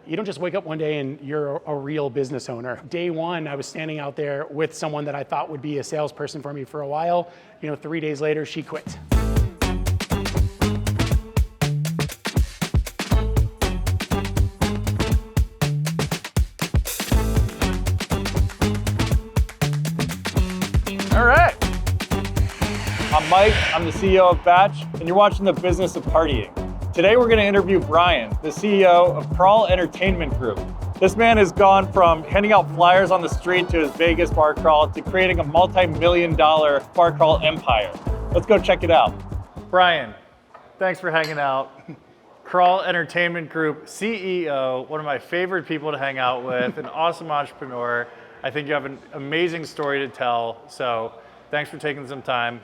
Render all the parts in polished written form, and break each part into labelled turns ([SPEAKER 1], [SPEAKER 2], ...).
[SPEAKER 1] you don't just wake up one day and you're a real business owner. Day one, I was standing out there with someone that I thought would be a salesperson for me for a while. 3 days later, she quit.
[SPEAKER 2] All right. I'm Mike, I'm the CEO of Batch, and you're watching The Business of Partying. Today we're going to interview Brian, the CEO of Crawl Entertainment Group. This man has gone from handing out flyers on the street to his Vegas bar crawl to creating a multi-million-dollar bar crawl empire. Let's go check it out. Brian, thanks for hanging out. Crawl Entertainment Group CEO, one of my favorite people to hang out with, an awesome entrepreneur. I think you have an amazing story to tell. So thanks for taking some time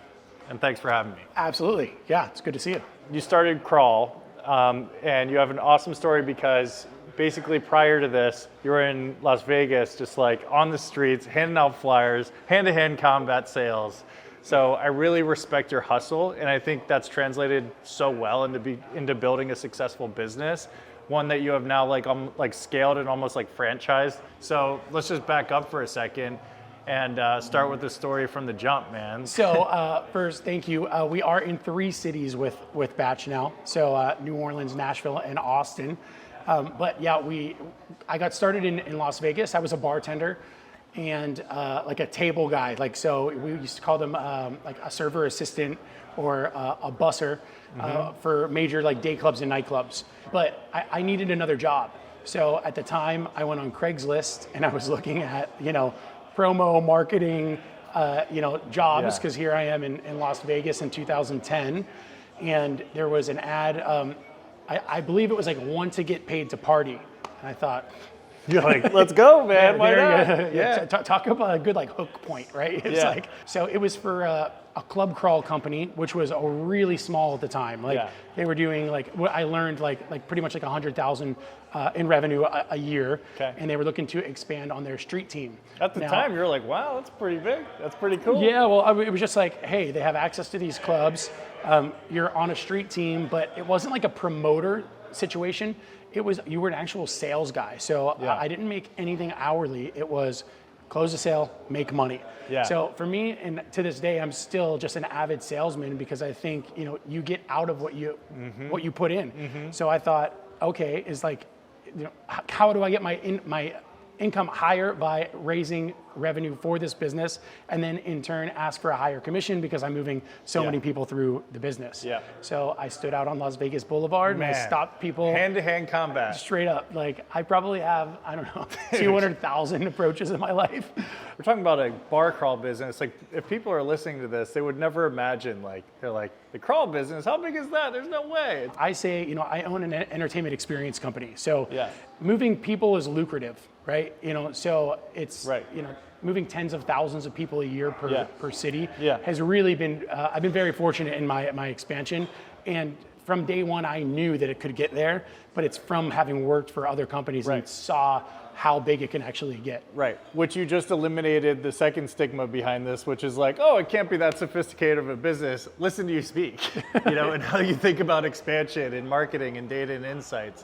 [SPEAKER 2] and thanks for having me.
[SPEAKER 1] Absolutely. Yeah, it's good to see you.
[SPEAKER 2] You started Crawl and you have an awesome story because basically prior to this, you were in Las Vegas, just like on the streets, handing out flyers, hand-to-hand combat sales. So I really respect your hustle, and I think that's translated so well into building a successful business, one that you have now like scaled and almost like franchised. So let's just back up for a second and start with the story from the jump, man.
[SPEAKER 1] So first, thank you. We are in 3 cities with Batch now. So New Orleans, Nashville, and Austin. But yeah, I got started in Las Vegas. I was a bartender and like a table guy. So we used to call them like a server assistant or a busser for major like day clubs and nightclubs. But I needed another job. So at the time I went on Craigslist and I was looking at, promo marketing, jobs, because here I am in Las Vegas in 2010. And there was an ad, I believe it was like one to get paid to party. And I thought,
[SPEAKER 2] you're like, let's go, man. Why not?
[SPEAKER 1] Yeah. Talk about a good like hook point, right? It's so it was for a club crawl company, which was a really small at the time. They were doing what I learned like pretty much like 100,000 in revenue a year.
[SPEAKER 2] Okay.
[SPEAKER 1] And they were looking to expand on their street team.
[SPEAKER 2] At the time, you were like, wow, that's pretty big. That's pretty cool.
[SPEAKER 1] Yeah, well, it was just like, hey, they have access to these clubs. You're on a street team, but it wasn't like a promoter situation. You were an actual sales guy. So I didn't make anything hourly. It was close a sale, make money.
[SPEAKER 2] Yeah.
[SPEAKER 1] So for me, and to this day, I'm still just an avid salesman because I think, you get out of what you put in. Mm-hmm. So I thought, okay, how do I get my income higher by raising revenue for this business, and then in turn ask for a higher commission because I'm moving so many people through the business. Yeah. So I stood out on Las Vegas Boulevard and I stopped people.
[SPEAKER 2] Hand-to-hand combat.
[SPEAKER 1] Straight up. I probably have, 200,000 approaches in my life.
[SPEAKER 2] We're talking about a bar crawl business. If people are listening to this, they would never imagine, they're like, the crawl business, how big is that? There's no way.
[SPEAKER 1] I say, I own an entertainment experience company. So moving people is lucrative, right? So it's, moving tens of thousands of people a year per city has really been, I've been very fortunate in my expansion. And from day one, I knew that it could get there, but it's from having worked for other companies and saw how big it can actually get.
[SPEAKER 2] Right, which you just eliminated the second stigma behind this, which is like, oh, it can't be that sophisticated of a business. Listen to you speak, and how you think about expansion and marketing and data and insights.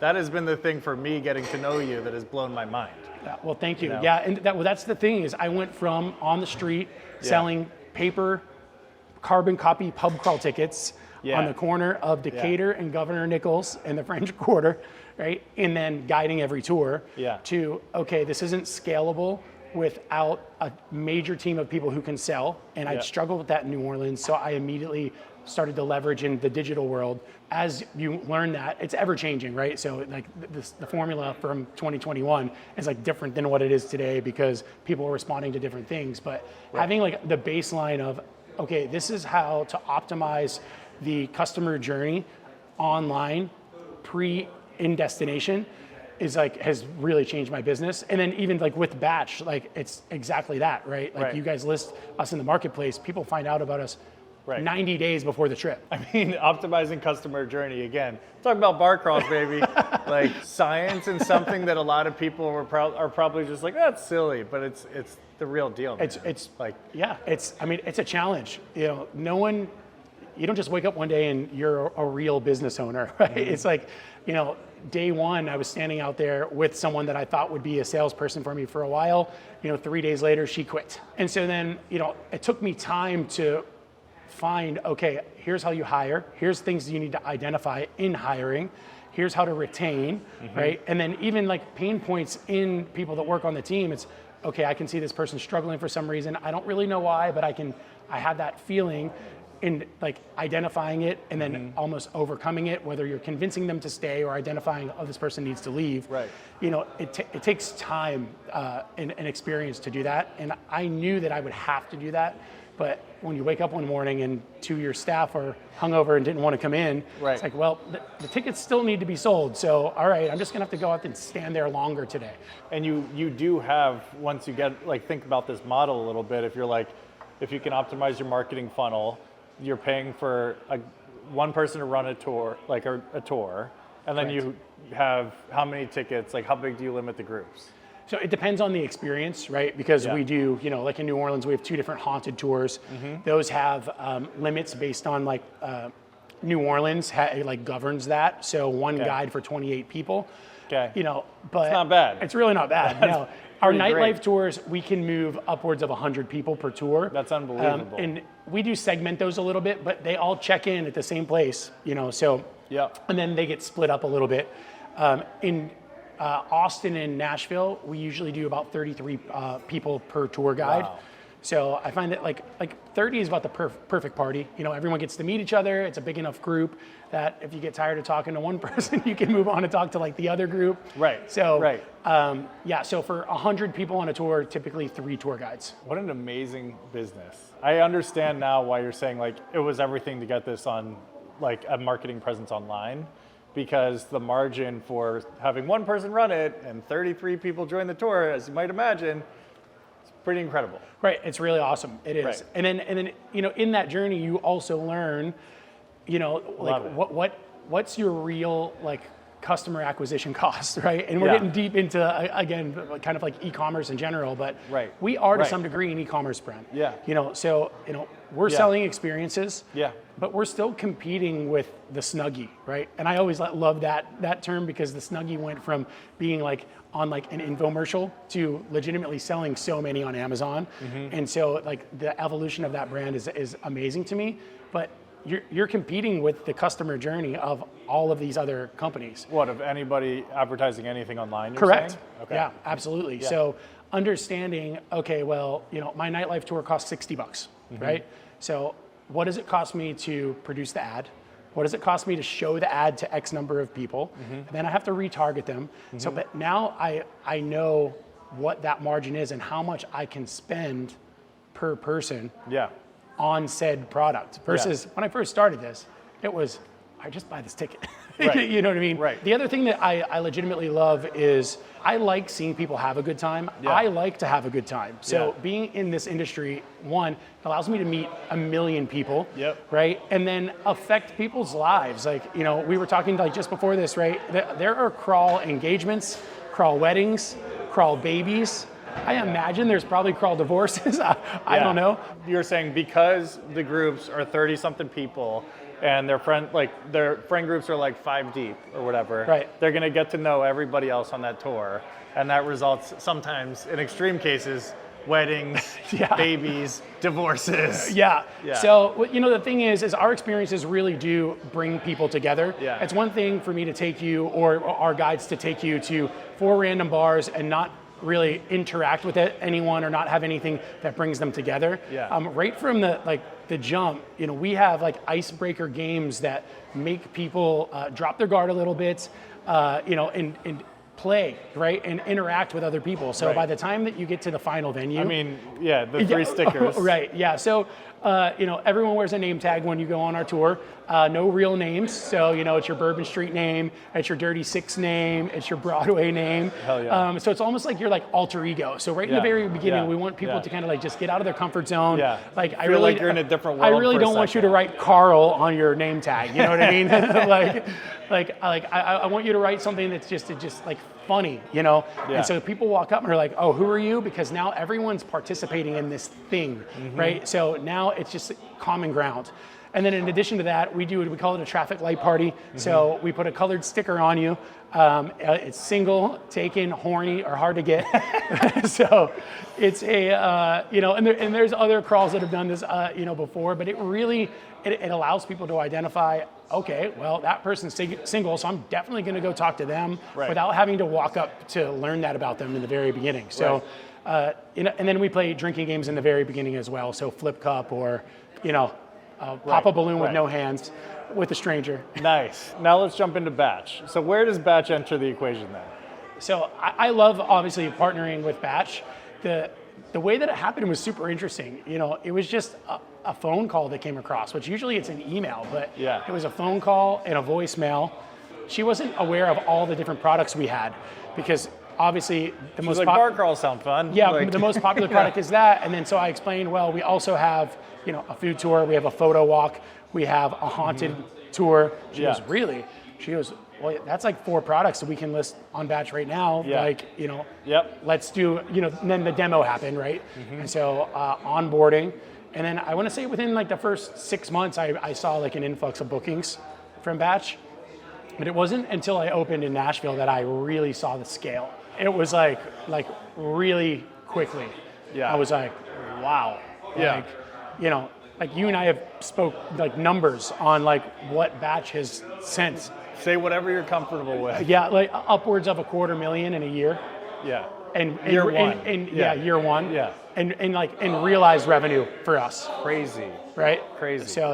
[SPEAKER 2] That has been the thing for me getting to know you that has blown my mind.
[SPEAKER 1] Well, thank you. Yeah, and that's the thing is I went from on the street selling paper, carbon copy pub crawl tickets on the corner of Decatur and Governor Nichols in the French Quarter, right? And then guiding every tour to, okay, this isn't scalable without a major team of people who can sell. And I'd struggled with that in New Orleans. So I immediately started to leverage in the digital world. As you learn that, it's ever changing, right? So the formula from 2021 is different than what it is today because people are responding to different things. But having the baseline of, okay, this is how to optimize the customer journey online in destination has really changed my business. And then even with Batch, it's exactly that, right? You guys list us in the marketplace, people find out about us 90 days before the trip.
[SPEAKER 2] Optimizing customer journey again. Talk about bar crawls, baby. Science and something that a lot of people are probably just like, that's silly, but it's the real deal. Man.
[SPEAKER 1] It's a challenge. You don't just wake up one day and you're a real business owner, right? Mm-hmm. It's day one, I was standing out there with someone that I thought would be a salesperson for me for a while. 3 days later, she quit. And so then, it took me time to find, okay, here's how you hire. Here's things you need to identify in hiring. Here's how to retain, right? And then even like pain points in people that work on the team, it's, okay, I can see this person struggling for some reason. I don't really know why, but I have that feeling in like identifying it and then almost overcoming it, whether you're convincing them to stay or identifying, oh, this person needs to leave.
[SPEAKER 2] Right.
[SPEAKER 1] It takes time and experience to do that. And I knew that I would have to do that. But when you wake up one morning and 2 of your staff are hungover and didn't want to come in, it's like, well, the tickets still need to be sold. So, all right, I'm just gonna have to go out and stand there longer today.
[SPEAKER 2] And you do have, once you get, like, think about this model a little bit, if you can optimize your marketing funnel, you're paying for one person to run a tour, like a tour, and then you have how many tickets, like how big do you limit the groups?
[SPEAKER 1] So it depends on the experience, right? Because we do, like in New Orleans, we have 2 different haunted tours. Those have limits based on like New Orleans like governs that. So one guide for 28 people.
[SPEAKER 2] Okay.
[SPEAKER 1] But
[SPEAKER 2] it's not bad.
[SPEAKER 1] It's really not bad. No. Our nightlife
[SPEAKER 2] great.
[SPEAKER 1] Tours, we can move upwards of 100 people per tour.
[SPEAKER 2] That's unbelievable.
[SPEAKER 1] And we do segment those a little bit, but they all check in at the same place, so.
[SPEAKER 2] Yeah.
[SPEAKER 1] And then they get split up a little bit. In Austin and Nashville, we usually do about 33 people per tour guide.
[SPEAKER 2] Wow.
[SPEAKER 1] So I find that like 30 is about the perfect party. Everyone gets to meet each other. It's a big enough group that if you get tired of talking to one person, you can move on and talk to like the other group.
[SPEAKER 2] Right.
[SPEAKER 1] So so for 100 people on a tour, typically 3 tour guides.
[SPEAKER 2] What an amazing business. I understand now why you're saying like it was everything to get this on like a marketing presence online, because the margin for having one person run it and 33 people join the tour, as you might imagine, it's pretty incredible.
[SPEAKER 1] Right, it's really awesome. It is.
[SPEAKER 2] Right.
[SPEAKER 1] And then in that journey, you also learn, what's your real like customer acquisition cost, right? And we're getting deep into again, kind of like e-commerce in general, but we are to some degree an e-commerce brand.
[SPEAKER 2] Yeah.
[SPEAKER 1] We're selling experiences.
[SPEAKER 2] Yeah.
[SPEAKER 1] But we're still competing with the Snuggie, right? And I always love that term, because the Snuggie went from being like on like an infomercial to legitimately selling so many on Amazon. And so like the evolution of that brand is amazing to me. But you're competing with the customer journey of all of these other companies.
[SPEAKER 2] What, of anybody advertising anything online?
[SPEAKER 1] Correct.
[SPEAKER 2] Saying? Okay.
[SPEAKER 1] Yeah, absolutely.
[SPEAKER 2] Yeah.
[SPEAKER 1] So understanding, okay, well, my nightlife tour costs $60, right? So what does it cost me to produce the ad? What does it cost me to show the ad to X number of people? And then I have to retarget them. So, but now I know what that margin is and how much I can spend per person on said product. Versus when I first started this, it was, I just buy this ticket.
[SPEAKER 2] Right.
[SPEAKER 1] You know what I mean?
[SPEAKER 2] Right.
[SPEAKER 1] The other thing that I legitimately love is I like seeing people have a good time.
[SPEAKER 2] Yeah.
[SPEAKER 1] I like to have a good time. So being in this industry, one, allows me to meet a million people, right? And then affect people's lives. Like, we were talking like just before this, right? There are crawl engagements, crawl weddings, crawl babies. I imagine there's probably crawl divorces. I don't know.
[SPEAKER 2] You're saying because the groups are 30-something people, and their friend groups are like 5 deep or whatever.
[SPEAKER 1] Right.
[SPEAKER 2] They're gonna get to know everybody else on that tour, and that results sometimes, in extreme cases, weddings, babies, divorces.
[SPEAKER 1] Yeah. So the thing is our experiences really do bring people together.
[SPEAKER 2] Yeah.
[SPEAKER 1] It's one thing for me to take you or our guides to take you to 4 random bars and not really interact with anyone or not have anything that brings them together. Right from the jump, we have like icebreaker games that make people drop their guard a little bit, and play, right, and interact with other people. So by the time that you get to the final venue,
[SPEAKER 2] the 3 stickers.
[SPEAKER 1] Right. Yeah. So everyone wears a name tag when you go on our tour. No real names. So, it's your Bourbon Street name, it's your Dirty Six name, it's your Broadway name.
[SPEAKER 2] Hell yeah.
[SPEAKER 1] So it's almost like your like alter ego. So right in the very beginning, we want people to kind of like just get out of their comfort zone.
[SPEAKER 2] Yeah.
[SPEAKER 1] Like
[SPEAKER 2] I feel like you're in a different world.
[SPEAKER 1] I really don't want you to write Carl on your name tag. You know what I mean? I want you to write something that's just like funny, And so people walk up and are like, oh, who are you? Because now everyone's participating in this thing, right? So now it's just common ground. And then in addition to that, we call it a traffic light party. So we put a colored sticker on you It's single, taken, horny, or hard to get. So it's a, and there's other crawls that have done this, before, but it really, it allows people to identify, okay, well, that person's single, so I'm definitely going to go talk to them without having to walk up to learn that about them in the very beginning. So, and then we play drinking games in the very beginning as well. So flip cup or, pop a balloon with no hands with a stranger.
[SPEAKER 2] Nice. Now let's jump into Batch. So where does Batch enter the equation then?
[SPEAKER 1] So I love obviously partnering with Batch. The way that it happened was super interesting. It was just a phone call that came across, which usually it's an email, but it was a phone call and a voicemail. She wasn't aware of all the different products we had because obviously the most
[SPEAKER 2] bar crawls sound fun.
[SPEAKER 1] Yeah, the most popular product is that. And then so I explained, well, we also have, a food tour, we have a photo walk, we have a haunted tour. She goes, really? She goes, well, that's like 4 products that we can list on Batch right now. Let's do, and then the demo happened, right? And so onboarding. And then I want to say within like the first 6 months, I saw like an influx of bookings from Batch. But it wasn't until I opened in Nashville that I really saw the scale. It was like really quickly. I was like, wow. Like you and I have spoke like numbers on like what Batch has sent.
[SPEAKER 2] Say whatever you're comfortable with.
[SPEAKER 1] Yeah, like upwards of $250,000 in a year.
[SPEAKER 2] Yeah.
[SPEAKER 1] And
[SPEAKER 2] year one.
[SPEAKER 1] Year one.
[SPEAKER 2] Yeah.
[SPEAKER 1] And realized revenue for us.
[SPEAKER 2] Crazy.
[SPEAKER 1] Right?
[SPEAKER 2] Crazy.
[SPEAKER 1] So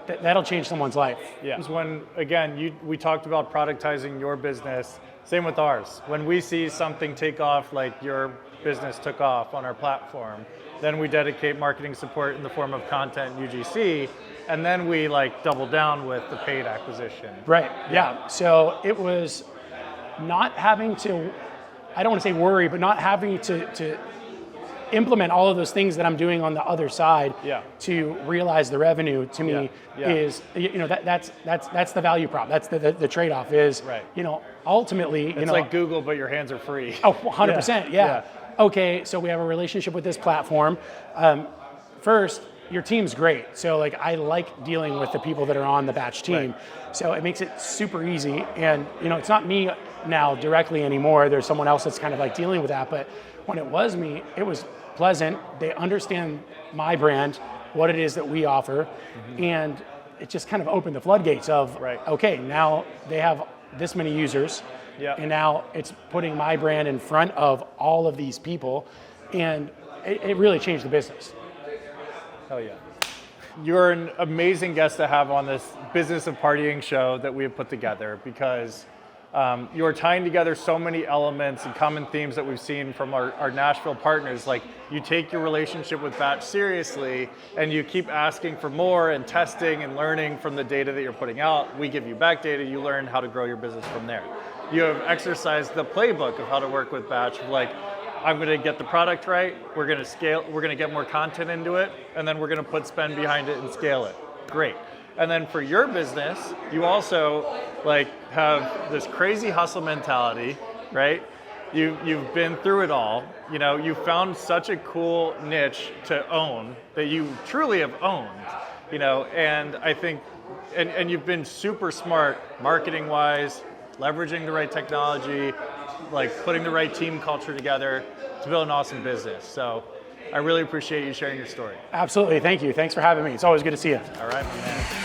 [SPEAKER 1] that'll change someone's life.
[SPEAKER 2] Yeah. It was when, again, we talked about productizing your business. Same with ours. When we see something take off, like your business took off on our platform, then we dedicate marketing support in the form of content UGC, and then we double down with the paid acquisition.
[SPEAKER 1] Right, yeah. So it was not having to, I don't want to say worry, but not having to implement all of those things that I'm doing on the other side to realize the revenue to me is, that's the value prop. That's the trade-off is, ultimately,
[SPEAKER 2] it's like Google, but your hands are free.
[SPEAKER 1] Oh, 100%, yeah. Okay, so we have a relationship with this platform. First, your team's great. So I like dealing with the people that are on the Batch team. Right. So it makes it super easy. And it's not me now directly anymore. There's someone else that's kind of dealing with that. But when it was me, it was pleasant. They understand my brand, what it is that we offer. And it just kind of opened the floodgates of, okay, now they have this many users. And now it's putting my brand in front of all of these people. And it really changed the business.
[SPEAKER 2] Hell yeah. You're an amazing guest to have on this Business of Partying show that we have put together because you're tying together so many elements and common themes that we've seen from our Nashville partners. Like you take your relationship with Batch seriously and you keep asking for more and testing and learning from the data that you're putting out. We give you back data, you learn how to grow your business from there. You have exercised the playbook of how to work with Batch of I'm going to get the product right, we're going to scale, we're going to get more content into it, and then we're going to put spend behind it and scale it. Great. And then for your business, you also have this crazy hustle mentality, right? You've been through it all. You found such a cool niche to own that you truly have owned, and I think, and you've been super smart marketing wise, leveraging the right technology, putting the right team culture together to build an awesome business. So I really appreciate you sharing your story.
[SPEAKER 1] Absolutely, thank you. Thanks for having me. It's always good to see you.
[SPEAKER 2] All right, my man.